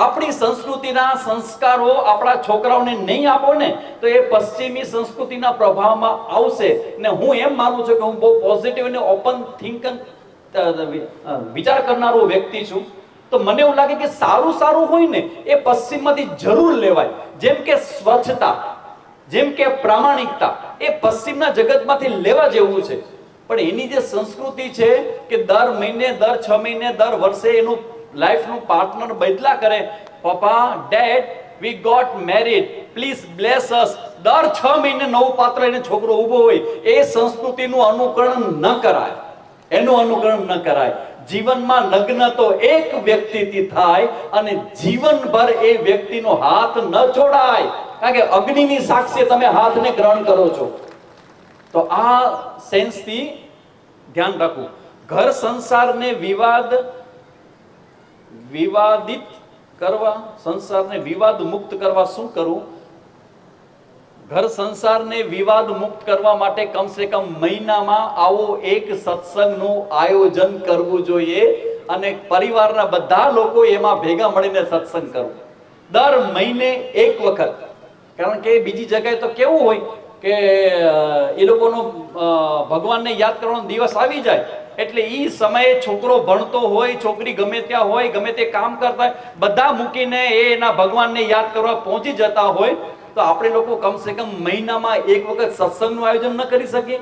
આપણી સંસ્કૃતિના સંસ્કારો આપણા છોકરાઓને નહીં આપો ને તો એ પશ્ચિમી સંસ્કૃતિના પ્રભાવમાં આવશે. ને હું એમ માનું છું કે હું બહુ પોઝિટિવ અને ઓપન થિંકર વિચાર કરનારો વ્યક્તિ છું. તો મને એવું લાગે કે સારું સારું હોય ને એ પશ્ચિમમાંથી જરૂર લેવાય. જેમ કે સ્વચ્છતા, જેમ કે પ્રામાણિકતા, એ પશ્ચિમના જગતમાંથી લેવા જેવું છે. પણ એની જે સંસ્કૃતિ છે કે દર મહિને, દર 6 મહિને, દર વર્ષે એનું લાઈફનું પાર્ટનર બદલા કરે. પપ્પા, dad, we got married, please bless us. દર 6 મહિને નવું પાત્ર એને છોકરો ઊભો હોય. એ સંસ્કૃતિનું અનુકરણ ન કરાય, એનું અનુકરણ ન કરાય. જીવનમાં લગ્ન તો એક વ્યક્તિથી થાય અને જીવનભર એ વ્યક્તિનો હાથ ન છોડાય, કારણ કે અગ્નિની સાક્ષી તમે હાથને ગ્રહણ કરો છો. તો આ સેન્સથી ધ્યાન રાખવું. ઘર સંસારને વિવાદિત કરવા, સંસારને વિવાદ મુક્ત કરવા શું કરવું? ઘર સંસારને વિવાદ મુક્ત કરવા માટે કમસે કમ મહિનામાં આવો એક સત્સંગનું આયોજન કરવું જોઈએ, અને પરિવારના બધા લોકો એમાં ભેગા મળીને સત્સંગ કરવું. દર મહિને એક વખત. કારણ કે બીજી જગ્યાએ તો કેવું હોય કે એ લોકોનો ભગવાનને યાદ કરવાનો દિવસ આવી જાય એટલે એ સમયે છોકરો ભણતો હોય, છોકરી ગમે ત્યાં હોય, ગમે તે કામ કરતા હોય, બધા મૂકીને એના ભગવાનને યાદ કરવા પહોંચી જતા હોય. તો આપણે લોકો કમસે કમ મહિનામાં એક વખત સત્સંગનું આયોજન ન કરી શકીએ?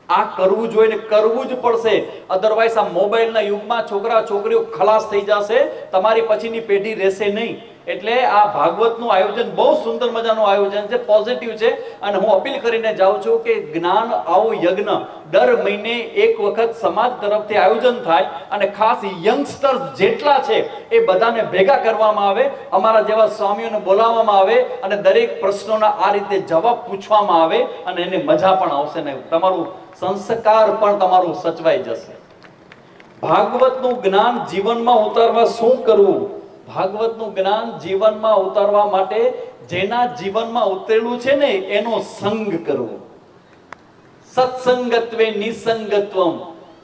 આ કરવું જોઈએ ને કરવું જ પડશે. અધરવાઇઝ આ મોબાઈલના યુગમાં છોકરા છોકરીઓ ખલાસ થઈ જશે, તમારી પછીની પેઢી રહેશે નહીં. એટલે આ ભાગવતનું આયોજન બહુ સુંદર મજાનું આયોજન છે, પોઝિટિવ છે. અને હું અપીલ કરીને જાઉં છું કે જ્ઞાન આવો યજ્ઞ દર મહિને એક વખત સમાજ તરફથી આયોજન થાય અને ખાસ યંગસ્ટર્સ જેટલા છે એ બધાને ભેગા કરવામાં આવે, અમારા જેવા સ્વામીઓને બોલાવવામાં આવે અને દરેક પ્રશ્નોના આ રીતે જવાબ પૂછવામાં આવે અને એને મજા પણ આવશે ને તમારું સંસ્કાર પણ તમારું સચવાઈ જશે. ભાગવતનું જ્ઞાન જીવનમાં ઉતારવા શું કરવું? ભાગવતનું જ્ઞાન જીવનમાં ઉતારવા માટે જેના જીવનમાં ઉતરેલું છે ને એનો સંગ કરવો. સત્સંગત્વે નિસંગત્વમ.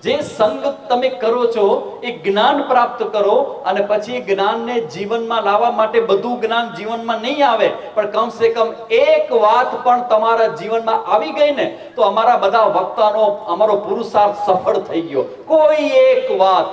જે સંગ તમે કરો છો એ જ્ઞાન પ્રાપ્ત કરો અને પછી જ્ઞાનને જીવનમાં લાવવા માટે બધું જ્ઞાન જીવનમાં નહીં આવે પણ કમસે કમ એક વાત પણ તમારા જીવનમાં આવી ગઈ ને તો અમારા બધા વક્તાનો અમારો પુરુષાર્થ સફળ થઈ ગયો. કોઈ એક વાત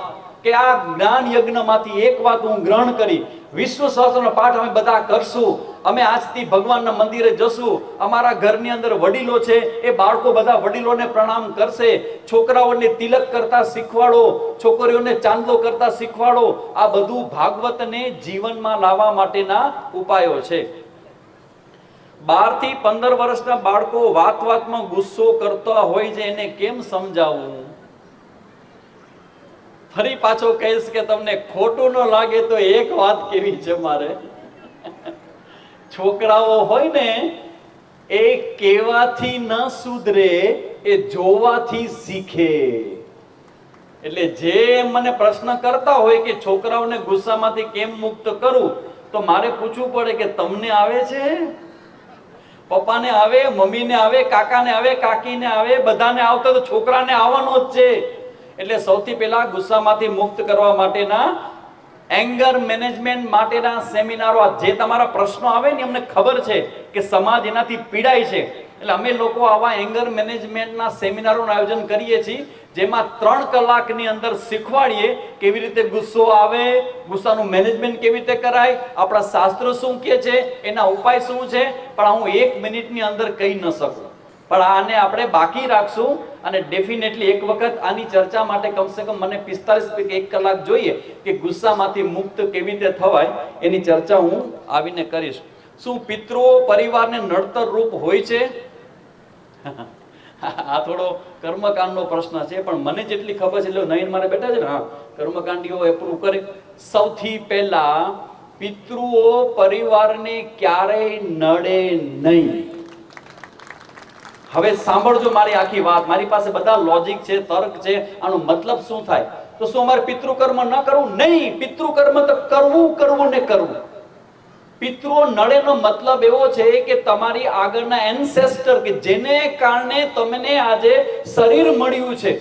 કે આ જ્ઞાન યજ્ઞમાંથી એક વાત હું ગ્રહણ કરી, વિશ્વ સહસ્ત્રનો પાઠ અમે બધા કરશું, અમે આજથી ભગવાનના મંદિરે જશું, અમારા ઘરની અંદર વડીલો છે એ બાળકો બધા વડીલોને પ્રણામ કરશે, છોકરાઓને તિલક કરતા શીખવાડો, છોકરીઓને ચાંદલો કરતા શીખવાડો. આ બધું ભાગવતને જીવનમાં લાવવા માટેના ઉપાયો છે. 12 થી 15 વર્ષના બાળકો વાતમાં ગુસ્સો કરતા હોય છે, એને કેમ સમજાવવું? ફરી પાછો કહીશ કે તમને ખોટું ન લાગે તો એક વાત કેવી છે મારે, છોકરાઓ હોય ને એ કહેવાથી ન સુધરે, એ જોવાથી શીખે. એટલે જે મને પ્રશ્ન કરતા હોય કે છોકરાઓને ગુસ્સામાંથી કેમ મુક્ત કરું, તો મારે પૂછવું પડે કે તમને આવે છે? પપ્પાને આવે, મમ્મીને આવે, કાકાને આવે, કાકીને આવે, બધાને આવતા તો છોકરાને આવવાનો જ છે. એટલે સૌથી પહેલા ગુસ્સામાંથી મુક્ત કરવા માટેના એંગર મેનેજમેન્ટ માટેના સેમિનારો, જે તમારા પ્રશ્નો આવે ને અમને ખબર છે કે સમાજ એનાથી પીડાય છે, એટલે અમે લોકો આવા એંગર મેનેજમેન્ટના સેમિનારોનું આયોજન કરીએ છીએ, જેમાં 3 કલાકની અંદર શીખવાડીએ કેવી રીતે ગુસ્સો આવે, ગુસ્સાનું મેનેજમેન્ટ કેવી રીતે કરાય, આપણા શાસ્ત્રો શું કહે છે, એના ઉપાય શું છે. પણ હું 1 મિનિટની અંદર કહી ન શકું, પણ આને આપણે બાકી રાખશું અને ડેફિનેટલી એક વખત આની ચર્ચા માટે કમસે કમ મને 45 કે 1 કલાક જોઈએ કે ગુસ્સામાંથી મુક્ત કેવી રીતે થવાય, એની ચર્ચા હું આવીને કરીશ. શું પિતૃઓ પરિવારને નડતર રૂપ હોય છે? આ થોડો કર્મકાંડનો પ્રશ્ન છે, પણ મને જેટલી ખબર છે એટલે નયન મારે બેઠા છે ને, હા કર્મકાંડીઓ એપ્રૂવ કરે. સૌથી પહેલા પિતૃઓ પરિવારને ક્યારેય નડે નહીં. હવે સાંભળજો મારી આખી વાત, મારી પાસે બધા લોજિક છે, તર્ક છે. આનો મતલબ શું થાય? તો શું અમારે પિતૃકર્મ ન કરવું? નહીં, પિતૃકર્મ તો કરવું ને કરવું. પિતૃઓ નડેનો મતલબ એવો છે કે તમારી આગળના એન્સેસ્ટર કે જેને કારણે તમને આજે શરીર મળ્યું છે,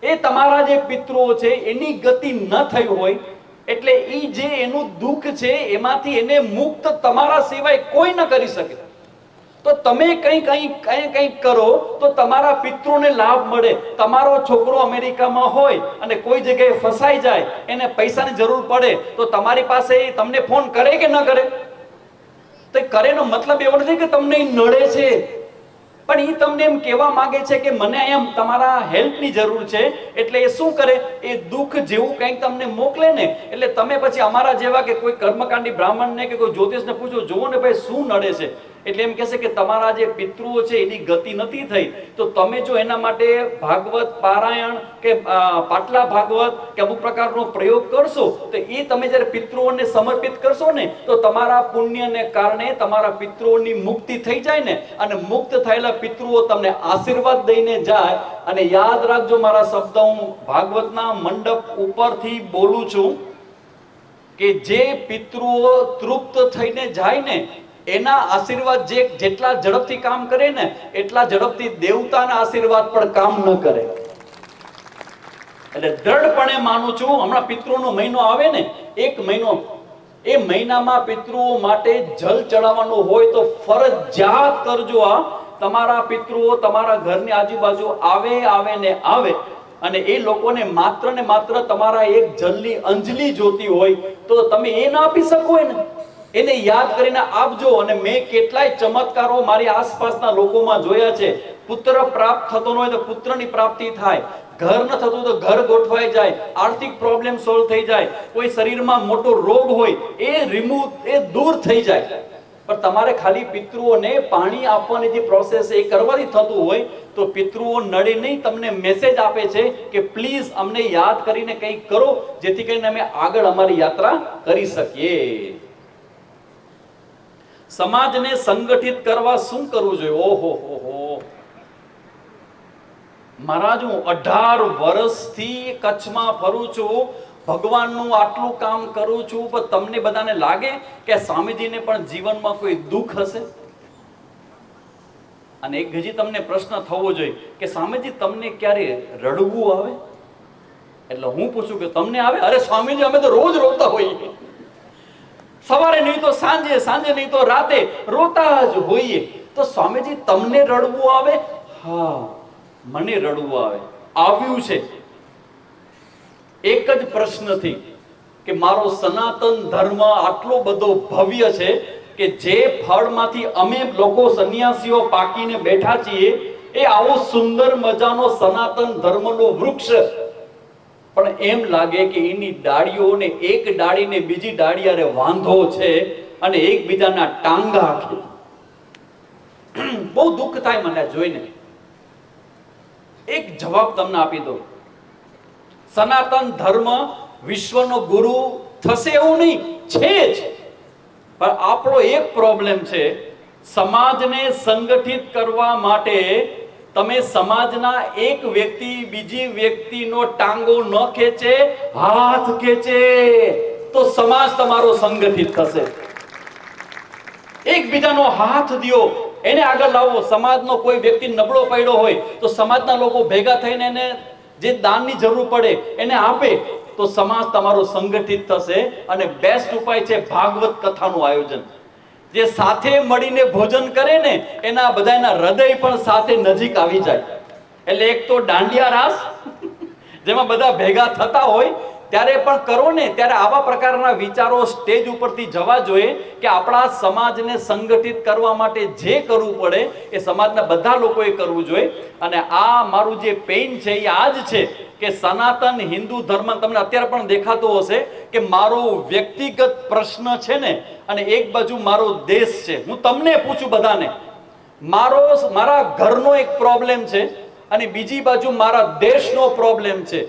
એ તમારા જે પિતૃઓ છે એની ગતિ ન થઈ હોય, એટલે એ જે એનું દુઃખ છે એમાંથી એને મુક્ત તમારા સિવાય કોઈ ન કરી શકે. તો તમે કંઈ કરો તો તમારા પિતૃને લાભ મળે. તમારો છોકરો અમેરિકામાં હોય અને કોઈ જગ્યાએ ફસાઈ જાય, એને પૈસાની જરૂર પડે, તો તમારી પાસે તમને ફોન કરે કે ન કરે? તો કરેનો મતલબ એવો નથી કે તમને નડે છે, પણ એ તમને એમ કહેવા માંગે છે કે મને અહીંયા તમારા હેલ્પની જરૂર છે. એટલે એ શું કરે, એ દુઃખ જેવું કંઈક તમને મોકલે ને, એટલે તમે પછી અમારા જેવા કે કોઈ કર્મકાંડી બ્રાહ્મણને કે કોઈ જ્યોતિષને પૂછો, જુઓ ને ભાઈ શું નડે છે, એટલે એમ કહેશે કે તમારા જે પિતૃઓ છે એની ગતિ નથી થઈ. તો તમે જો એના માટે ભાગવત પારાયણ કે પાટલા ભાગવત કે અમુક પ્રકારનો પ્રયોગ કરશો, તો એ તમે જ્યારે પિતૃઓને સમર્પિત કરશો ને, તો તમારા પુણ્યને કારણે તમારા પિતૃઓની મુક્તિ થઈ જાય ને, અને મુક્ત થયેલા પિતૃઓ તમને આશીર્વાદ દઈને જાય. અને યાદ રાખજો, મારા શબ્દ હું ભાગવતના મંડપ ઉપરથી બોલું છું કે જે પિતૃઓ તૃપ્ત થઈને જાય ને, એના આશીર્વાદ જેટલા ઝડપથી કામ કરે ને, એટલા ઝડપથી દેવતાના આશીર્વાદ પણ કામ ન કરે. એટલે દ્રઢપણે માનું છું, હમણાં પિતૃનો મહિનો આવે ને, 1 મહિનો, એ મહિનામાં પિતૃઓ માટે જલ ચડાવવાનું હોય તો ફરજિયાત કરજો. આ તમારા પિતૃઓ તમારા ઘરની આજુબાજુ આવે ને આવે, અને એ લોકોને માત્ર ને માત્ર તમારા એક જલની અંજલિ જોતી હોય તો તમે એ ના આપી શકો ને, એને યાદ કરીને આપજો. અને મેં કેટલાય ચમત્કારો મારી આસપાસના લોકોમાં જોયા છે. પુત્ર પ્રાપ્ત થતો ન હોય તો પુત્રની પ્રાપ્તિ થાય, ઘર ન થતું તો ઘર ગોઠવાઈ જાય, આર્થિક પ્રોબ્લેમ સોલ્વ થઈ જાય, કોઈ શરીરમાં મોટો રોગ હોય એ દૂર થઈ જાય. પણ તમારે ખાલી પિતૃઓને પાણી આપવાની જે પ્રોસેસ એ કરવાથી થતું હોય તો પિતૃઓ નડે નહીં, તમને મેસેજ આપે છે કે પ્લીઝ અમને યાદ કરીને કંઈક કરો જેથી કરીને અમે આગળ અમારી યાત્રા કરી શકીએ. સમાજને સંગઠિત કરવા શું કરવું જોઈએ? ઓહો હો હો મહારાજ, હું 18 વર્ષથી કચ્છમાં ફરું છું, ભગવાનનું આટલું કામ કરું છું, પણ તમને બધાને લાગે કે સ્વામીજીને પણ જીવનમાં કોઈ દુઃખ હશે? અને એક હજી તમને પ્રશ્ન થવો જોઈએ કે સ્વામીજી તમને ક્યારે રડવું આવે? એટલે હું પૂછું કે તમને આવે? અરે સ્વામીજી અમે તો રોજ રોતા હોઈએ, સવારે નહીં તો સાંજે, સાંજે નહીં તો રાતે રોતા જ હોઈએ. તો સ્વામીજી તમને રડવું આવે? હા, મને રડવું આવે, આવ્યું છે એક જ પ્રશ્નથી કે મારો સનાતન ધર્મ આટલો બધો ભવ્ય છે કે જે ફળમાંથી અમે લોકો સંન્યાસીઓ પાકીને બેઠા છીએ એ આવો સુંદર મજાનો સનાતન ધર્મનો વૃક્ષ, પણ એમ લાગે કે એની ડાળીઓને એક ડાળીને બીજી ડાળી અરે વાંધો છે અને એકબીજાના ટાંગા છે. બહુ દુઃખ થાય મને જોઈને. એક જવાબ તમને આપી દો, સનાતન ધર્મ વિશ્વનો ગુરુ થશે એવું નહીં, છે જ. પણ આપણો એક પ્રોબ્લેમ છે, સમાજને સંગઠિત કરવા માટે તમે સમાજના એક વ્યક્તિ બીજી વ્યક્તિનો ટાંગો ન ખેંચે, હાથ ખેંચે તો સમાજ તમારો સંગઠિત થશે. એકબીજાનો હાથ દ્યો, એને આગળ લાવો. સમાજનો કોઈ વ્યક્તિ નબળો પડ્યો હોય તો સમાજના લોકો ભેગા થઈને એને જે દાનની જરૂર પડે એને આપે તો સમાજ તમારો સંગઠિત થશે. અને બેસ્ટ ઉપાય છે ભાગવત કથાનું આયોજન. જે સાથે મળીને ભોજન કરે ને એના બધાના હૃદય પણ સાથે નજીક આવી જાય. એટલે એક તો દાંડિયા રાસ જેમાં બધા ભેગા થતા હોય ત્યારે પણ કરો ને, ત્યારે આવા પ્રકારના વિચારો સ્ટેજ ઉપરથી જવા જોઈએ કે આપણા સમાજને સંગઠિત કરવા માટે જે કરવું પડે એ સમાજના બધા લોકોએ કરવું જોઈએ. અને આ મારું જે પેઇન છે એ આ જ છે કે સનાતન હિન્દુ ધર્મ તમને અત્યારે પણ દેખાતો હશે કે મારો વ્યક્તિગત પ્રશ્ન છે ને, અને એક બાજુ મારો દેશ છે. હું તમને પૂછું બધાને, મારા ઘરનો એક પ્રોબ્લેમ છે અને બીજી બાજુ મારા દેશનો પ્રોબ્લેમ છે,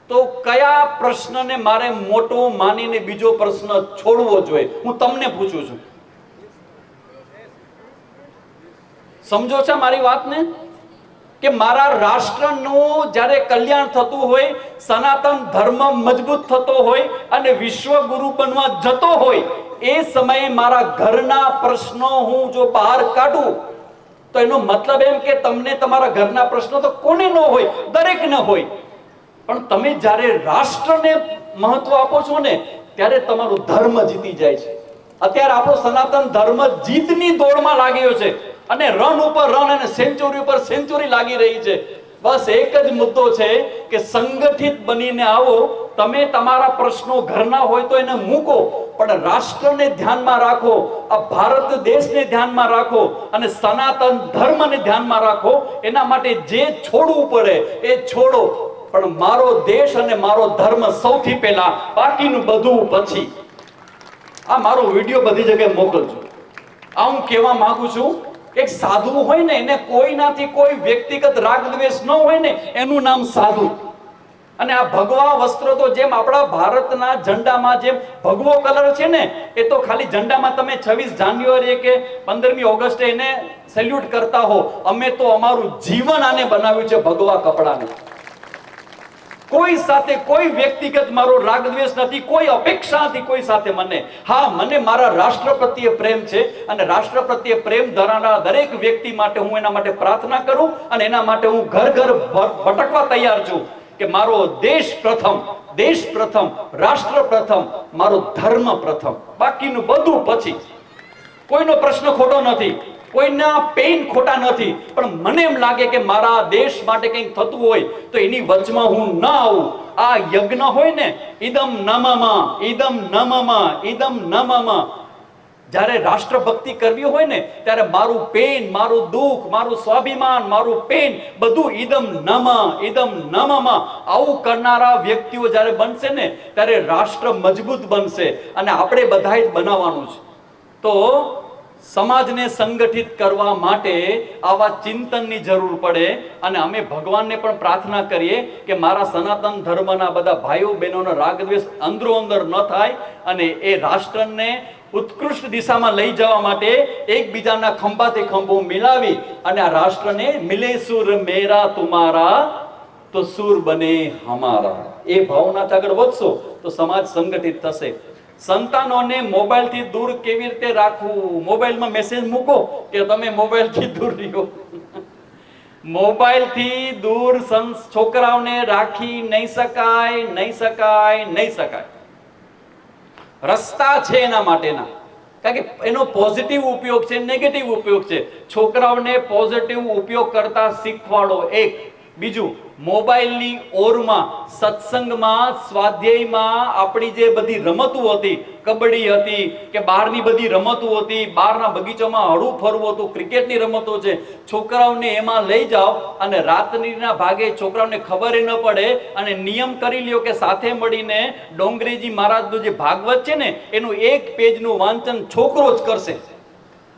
તો કયા પ્રશ્નને મારે મોટો માનીને બીજો પ્રશ્ન છોડવો જોઈએ? હું તમને પૂછું છું. સમજો છો મારી વાતને? કે મારા રાષ્ટ્રનું જ્યારે કલ્યાણ થતું હોય, સનાતન ધર્મ મજબૂત થતો હોય અને વિશ્વગુરુ બનવા જતો હોય, એ સમયે મારા ઘરના પ્રશ્નો હું જો બહાર કાઢું તો એનો મતલબ એમ કે તમને તમારા ઘરના પ્રશ્નો તો કોને ન હોય, દરેકને હોય. પણ તમે જ્યારે રાષ્ટ્રને મહત્વ આપો છો ને ત્યારે તમારો ધર્મ જીતી જાય છે. અત્યારે આપણો સનાતન ધર્મ જીતની દોડમાં લાગ્યો છે અને રન ઉપર રન અને સેન્ચુરી ઉપર સેન્ચુરી લાગી રહી છે. બસ એક જ મુદ્દો છે કે સંગઠિત બનીને આવો. તમે તમારા પ્રશ્નો ઘરના હોય તો એને મૂકો, પણ રાષ્ટ્રને ધ્યાનમાં રાખો, આ ભારત દેશને ધ્યાનમાં રાખો અને સનાતન ધર્મને ધ્યાનમાં રાખો. એના માટે જે છોડવું પડે એ છોડો, પણ મારો દેશ અને મારો ધર્મ સૌથી પહેલા, બાકીનું બધું પછી. આ મારો વિડીયો બધી જગ્યાએ મોકલજો. આ હું કહેવા માંગુ છું, એક સાધુ હોય ને એને કોઈનાથી કોઈ વ્યક્તિગત રાગ દ્વેષ ન હોય ને એનું નામ સાધુ. અને આ ભગવા વસ્ત્રો તો જેમ આપણા ભારતના ઝંડામાં જેમ ભગવો કલર છે ને, એ તો ખાલી ઝંડામાં તમે 26 જાન્યુઆરી કે 15મી ઓગસ્ટે એને સેલ્યુટ કરતા હો. અમે તો અમારું જીવન આને બનાવ્યું છે, ભગવા કપડાને. કોઈ સાથે કોઈ વ્યક્તિગત મારો રાગ દ્વેષ નથી, કોઈ અપેક્ષા નથી કોઈ સાથે મને. હા, મને મારા રાષ્ટ્ર પ્રત્યે પ્રેમ છે અને રાષ્ટ્ર પ્રત્યે પ્રેમ ધરાવનાર દરેક વ્યક્તિ માટે હું એના માટે પ્રાર્થના કરું અને એના માટે હું ઘર ઘર ભટકવા તૈયાર છું કે મારો દેશ પ્રથમ, દેશ પ્રથમ, રાષ્ટ્ર પ્રથમ, મારો ધર્મ પ્રથમ, બાકીનું બધું પછી. કોઈનો પ્રશ્ન ખોટો નથી, કોઈના પેઇન ખોટા નથી, પણ મને એમ લાગે કે મારા દેશ માટે કંઈક થતું હોય તો એની વચમાં હું ન આવું. આ યજ્ઞ હોય ને, ઇદમ નમઃ, ઇદમ નમઃ, ઇદમ નમઃ, જ્યારે રાષ્ટ્રભક્તિ કરવી હોય ને ત્યારે મારું પેન, મારું દુઃખ, મારું સ્વાભિમાન, મારું પેન બધું ઈદમ નમઃ આવું કરનારા વ્યક્તિઓ જ્યારે બનશે ને ત્યારે રાષ્ટ્ર મજબૂત બનશે. અને આપણે બધાએ જ બનાવવાનું છે. તો સમાજને સંગઠિત કરવા માટે આવા ચિંતનની જરૂર પડે. અને અમે ભગવાનને પણ પ્રાર્થના કરીએ કે મારા સનાતન ધર્મના બધા ભાઈઓ બહેનોનો રાગદ્વેષ અંદરો અંદર ન થાય અને એ રાષ્ટ્રને ઉત્કૃષ્ટ દિશામાં લઈ જવા માટે એકબીજાના ખંભાથી ખંભો મિલાવી અને આ રાષ્ટ્રને મિલે સુર મેરા તુમારા તો સુર બને હમારા એ ભાવનાથી આગળ વધશો તો સમાજ સંગઠિત થશે. સંતાનોને મોબાઈલથી દૂર કેવી રીતે રાખવું? મોબાઈલમાં મેસેજ મૂકો કે તમે મોબાઈલથી દૂર રહ્યો. મોબાઈલથી દૂર છોકરાઓને રાખી નહીં શકાય. રસ્તા છે એના માટેના, કારણ કે એનો પોઝિટિવ ઉપયોગ છે, નેગેટિવ ઉપયોગ છે. છોકરાઓને પોઝિટિવ ઉપયોગ કરતા શીખવાડો. એક બીજું, મોબાઈલની ઓરમાં, સત્સંગમાં, સ્વાધ્યાયમાં આપણી જે બધી રમતો હતી, કબડ્ડી હતી કે બહારની બધી રમતો હતી, બહારના બગીચામાં હળવું ફરવું હતું, ક્રિકેટની રમતો છે, છોકરાઓને એમાં લઈ જાઓ અને રાત્રિના ભાગે છોકરાઓને ખબર ન પડે અને નિયમ કરી લ્યો કે સાથે મળીને ડોંગરેજી મહારાજનું જે ભાગવત છે ને એનું એક પેજનું વાંચન છોકરો જ કરશે,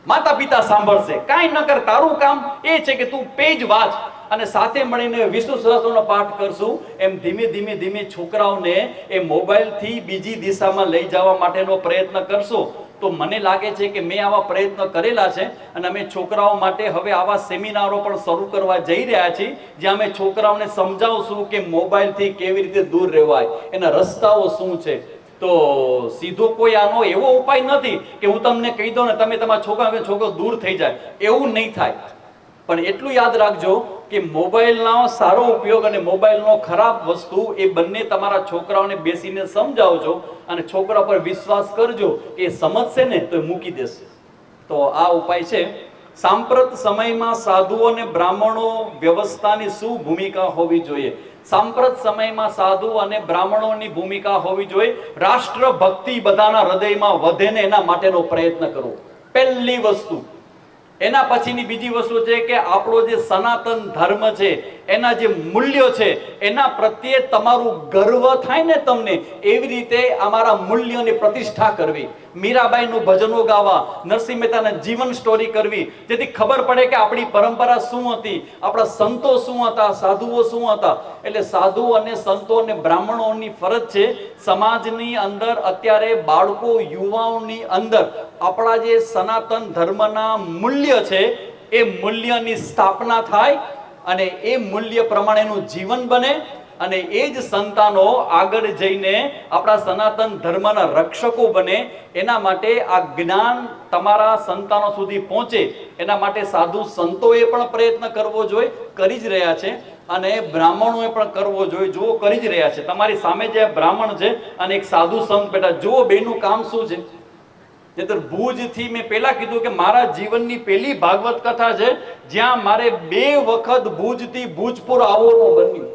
માતા પિતા સાંભળશે. કાંઈ ન કર, તારું કામ એ છે કે તું પેજ વાંચ અને સાથે મળીને વિષ્ણુ સહસ્ત્રનો પાઠ કરશું. એમ ધીમે છોકરાઓને એ મોબાઈલથી બીજી દિશામાં લઈ જવા માટેનો પ્રયત્ન કરશો તો મને લાગે છે કે મેં આવા પ્રયત્ન કરેલા છે અને અમે છોકરાઓ માટે હવે આવા સેમિનારો પણ શરૂ કરવા જઈ રહ્યા છીએ જ્યાં અમે છોકરાઓને સમજાવશું કે મોબાઈલથી કેવી રીતે દૂર રહેવાય, એના રસ્તાઓ શું છે. તો સીધો કોઈ આનો એવો ઉપાય નથી કે હું તમને કહી દઉં ને તમે તમારા છોકરો દૂર થઈ જાય, એવું નહીં થાય. પણ એટલું યાદ રાખજો કે મોબાઈલનો સારો ઉપયોગ અને મોબાઈલનો ખરાબ વસ્તુ એ બંને તમારા છોકરાઓને બેસીને સમજાવજો અને છોકરા પર વિશ્વાસ કરજો કે એ સમજશે ને તો એ મૂકી દેશે. તો આ ઉપાય છે. સાંપ્રત સમયમાં સાધુઓ અને બ્રાહ્મણો વ્યવસ્થાની શું ભૂમિકા હોવી જોઈએ? સાંપ્રત સમયમાં સાધુ અને બ્રાહ્મણોની ભૂમિકા હોવી જોઈએ. રાષ્ટ્ર ભક્તિ બધાના હૃદયમાં વધે ને એના માટેનો પ્રયત્ન કરવો, પહેલી વસ્તુ. એના પછીની બીજી વસ્તુ છે કે આપણો જે સનાતન ધર્મ છે, એના જે મૂલ્યો છે એના પ્રત્યે તમારું ગર્વ થાય ને તમને, એવી રીતે અમારા મૂલ્યોની પ્રતિષ્ઠા કરવી. મીરાબાઈનું ભજનો ગાવા, નરસિંહ મહેતાના જીવન સ્ટોરી કરવી, જેથી ખબર પડે કે આપણી પરંપરા શું હતી, આપણા સંતો શું હતા, સાધુઓ શું હતા. એટલે સાધુ અને સંતો અને બ્રાહ્મણોની ફરજ છે સમાજની અંદર અત્યારે બાળકો યુવાઓની અંદર આપણા જે સનાતન ધર્મના મૂલ્ય છે એ મૂલ્યની સ્થાપના થાય અને એ મૂલ્ય પ્રમાણેનું જીવન બને અને એ જ સંતાનો આગળ જઈને આપણા સનાતન ધર્મના રક્ષકો બને. એના માટે આ જ્ઞાન તમારા સંતાનો સુધી પહોંચે એના માટે સાધુ સંતોએ પણ પ્રયત્ન કરવો જોઈએ, કરી જ રહ્યા છે. અને બ્રાહ્મણોએ પણ કરવો જોઈએ, જુઓ કરી જ રહ્યા છે. તમારી સામે જે બ્રાહ્મણ છે અને એક સાધુ સંત બેઠા, જુઓ બેનું કામ શું છે. ભુજથી મેં પહેલા કીધું કે મારા જીવનની પહેલી ભાગવત કથા છે જ્યાં મારે 2 વખત ભુજથી ભુજપુર આવવાનું બન્યું.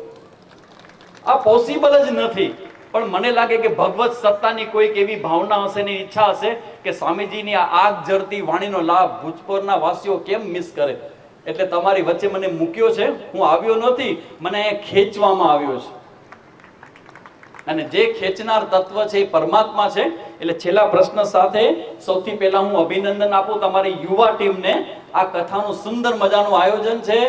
આ પોસિબલ જ નથી. પણ મને લાગે કે ભગવત સત્તાની કોઈક એવી ભાવના હશે ને ઈચ્છા હશે કે સ્વામીજીની આ આગ જરતી વાણીનો લાભ ભુજપુરના વાસીઓ કેમ મિસ કરે. એટલે તમારી વચ્ચે મને મૂક્યો છે, હું આવ્યો નથી, મને ખેંચવામાં આવ્યો છે. અને જે ખેંચનાર તત્વ છે એ પરમાત્મા છે. એટલે છેલ્લા પ્રશ્ન સાથે સૌથી પહેલા હું અભિનંદન આપું તમારી યુવા ટીમને. આ કથાનું સુંદર મજાનું આયોજન છે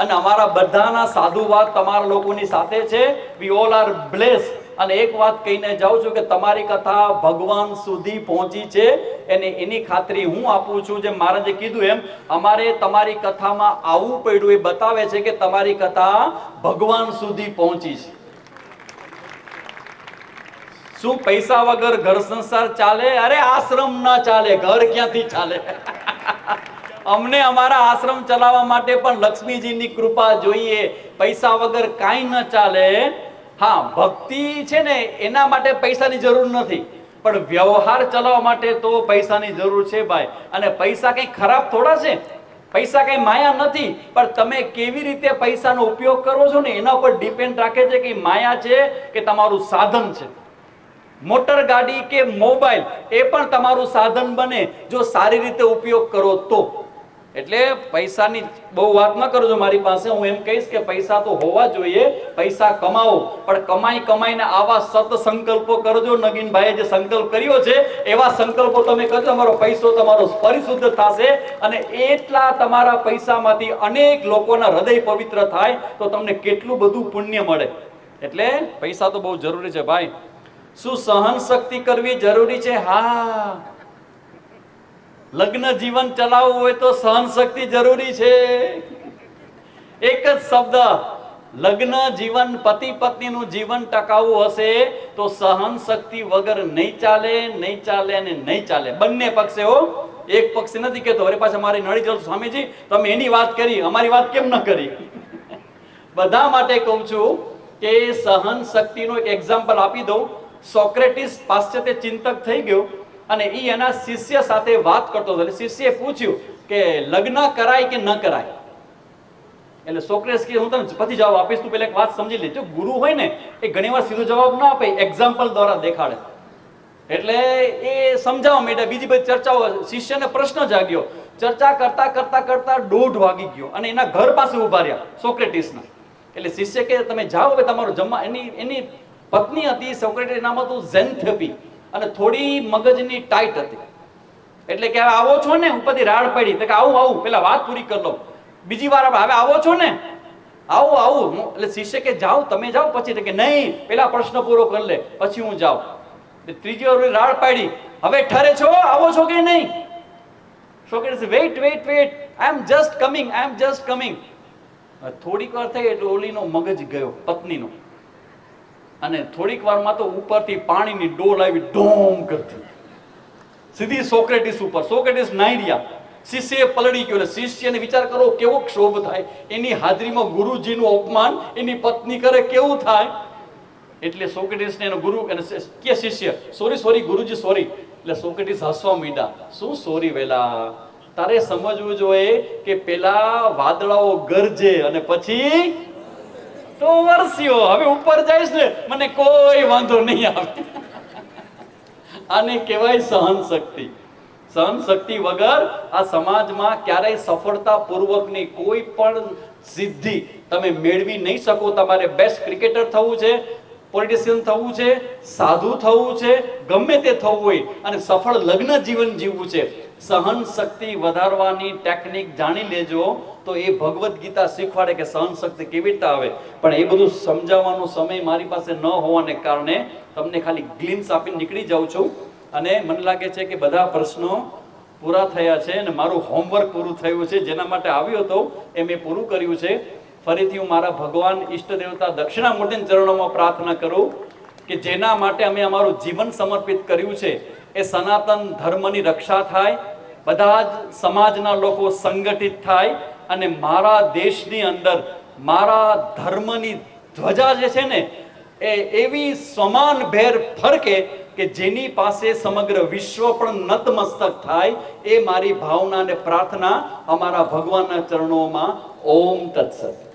અને અમારા બધાના સાધુવાદ તમારા લોકોની સાથે છે. We all are blessed. અને એક વાત કહીને જાઉં છું કે તમારી કથા ભગવાન સુધી પહોંચી છે અને એની ખાતરી હું આપું છું. જે મહારાજે કીધું એમ અમારે તમારી કથામાં આવવું પડ્યું એ બતાવે છે કે તમારી કથા ભગવાન સુધી પહોંચી છે. શું પૈસા વગર ઘર સંસાર ચાલે? અરે આશ્રમ ના ચાલે, ઘર ક્યાંથી ચાલે? અમને અમારા આશ્રમ ચલાવવા માટે પણ લક્ષ્મીજીની કૃપા જોઈએ. પૈસા વગર કાંઈ ન ચાલે. હા, ભક્તિ છે ને એના માટે પૈસાની જરૂર નથી, પણ વ્યવહાર ચલાવવા માટે તો પૈસાની જરૂર છે ભાઈ. અને પૈસા કંઈ ખરાબ થોડા છે, પૈસા કઈ માયા નથી, પણ તમે કેવી રીતે પૈસાનો ઉપયોગ કરો છો ને એના ઉપર ડિપેન્ડ રાખે છે કે માયા છે કે તમારું સાધન છે. મોટર ગાડી કે મોબાઈલ એ પણ તમારું સાધન બને જો સારી રીતે ઉપયોગ કરો તો. એટલે પૈસાની બહુ વાત ન કરજો મારી પાસે. હું એમ કહીશ કે પૈસા તો હોવા જોઈએ, પૈસા કમાવો, પણ કમાઈ કમાઈને આવા સત સંકલ્પો કરજો. નગીનભાઈએ જે સંકલ્પ કર્યો છે એવા સંકલ્પો તમે કરજો. તમારો પૈસો તમારો પરિશુદ્ધ થશે અને એટલા તમારા પૈસામાંથી અનેક લોકોના હૃદય પવિત્ર થાય તો તમને કેટલું બધું પુણ્ય મળે. એટલે પૈસા તો બહુ જરૂરી છે ભાઈ. શું સહન શક્તિ કરવી જરૂરી છે? હા. લગ્ન જીવન ચલાવવું હોય તો સહન શક્તિ જરૂરી છે. એક જ શબ્દ, લગ્ન જીવન, પતિ પત્નીનું જીવન ટકાવવું હશે તો સહન શક્તિ વગર નહીં ચાલે, નહીં ચાલે અને નહીં ચાલે. બંને પક્ષે હો, એક પક્ષે નથી કહેતો અરે પાછા મારી નડી જશે સ્વામીજી તમે એની વાત કરી, અમારી વાત કેમ ન કરી. બધા માટે કહું છું કે સહન શક્તિનું એક એક્ઝામ્પલ આપી દઉં. સોક્રેટિસ પાશ્ચાત્ય ચિંતક થઈ ગયો અને એ એના શિષ્ય સાથે વાત કરતો હતો. એટલે શિષ્યએ પૂછ્યું કે લગ્ન કરાય કે ન કરાય. એટલે સોક્રેટિસ કે હું તને પછી જવાબ આપીશ, તું પેલા એક વાત સમજી લે. જો ગુરુ હોય ને એ ઘણીવાર સીધો જવાબ ના આપે, એક્ઝામ્પલ દ્વારા દેખાડે. એટલે એ સમજાવવા માંડ્યા. બીજી બધી ચર્ચાઓ, શિષ્યને પ્રશ્ન જાગ્યો. ચર્ચા કરતા કરતા કરતા 1:30 વાગી ગયો અને એના ઘર પાસે ઉભા રહ્યા સોક્રેટિસના. એટલે શિષ્ય કે તમે જાઓ હવે તમારું જમવા. એની પત્ની હતી, સોક્રેટિસ નામ હતું ઝેન્થેપી, અને થોડી મગજની ટાઈટ હતી. એટલે કે હવે આવો છો ને, ઉપરથી રાડ પડી. તો કે આવું પેલા વાત પૂરી કરી લો. બીજી વાર હવે આવો છો ને, આવું. એટલે શિષ્ય કે જાઓ, તમે જાઓ પછી. કે નહીં, પેલા પ્રશ્ન પૂરો કરી લે પછી હું જાઉં. ત્રીજી વાર રાડ પાડી, હવે ઠરે છો, આવો છો કે નહીં? Socrates wait, I am just coming. થોડીક વાર થઈ એટલે ઓલીનો મગજ ગયો, પત્નીનો. અને થોડીક વારમાં તો ઉપરથી પાણીની ડોલ આવી ઢોમ કરતી સીધી સોક્રેટિસ ઉપર. સોક્રેટિસ નાઈ રહ્યા. શિષ્ય પલળી ગયો. એટલે શિષ્યને વિચાર કરો કેવો ક્ષોભ થાય. એની હાજરીમાં ગુરુજીનું અપમાન એની પત્ની કરે, કેવું થાય. એટલે સોક્રેટિસને એનો ગુરુ અને કે શિષ્ય સોરી ગુરુજી સોરી. એટલે સોક્રેટિસ હસવા માંડ્યા. શું સોરી વેલા, તારે સમજવું જોઈએ કે પેલા વાદળાઓ ગરજે અને પછી તો વરસ્યો. હવે ઉપર જઈશ ને મને કોઈ વાંધો નહીં આવે. આને કહેવાય સહન શક્તિ. સહન શક્તિ વગર આ સમાજમાં ક્યારેય સફળતા પૂર્વકની કોઈ પણ સિદ્ધિ તમે મેળવી નહીં શકો. તમારે બેસ્ટ ક્રિકેટર થવું છે, પોલિટિશિયન થવું છે, સાધુ થવું છે, ગમે તે થવું હોય અને સફળ લગ્ન જીવન જીવવું છે, સહન શક્તિ વધારવાની ટેકનિક જાણી લેજો તો એ ભગવદ્ ગીતા શીખવાડે કે સહન શક્તિ કેવી રીતે આવે. પણ એ બધું સમજાવવાનો સમય મારી પાસે ન હોવાને કારણે તમને ખાલી ગ્લિમ્સ આપીને નીકળી જાઉં છું. અને મને લાગે છે કે બધા પ્રશ્નો પૂરા થયા છે અને મારું હોમવર્ક પૂરું થયું છે. જેના માટે આવ્યો હતો એ મેં પૂરું કર્યું છે. ફરીથી હું મારા ભગવાન ઈષ્ટ દેવતા દક્ષિણામૂર્તિના ચરણોમાં પ્રાર્થના કરું કે જેના માટે અમે અમારું જીવન સમર્પિત કર્યું છે એ સનાતન ધર્મની રક્ષા થાય, બધા જ સમાજના લોકો સંગઠિત થાય અને મારા દેશની અંદર મારા ધર્મની ધ્વજા જે છે ને એ એવી સમાન ભેર ફરકે કે જેની પાસે સમગ્ર વિશ્વ પણ નતમસ્તક થાય. એ મારી ભાવના અને પ્રાર્થના અમારા ભગવાનના ચરણોમાં. ઓમ તત્સત.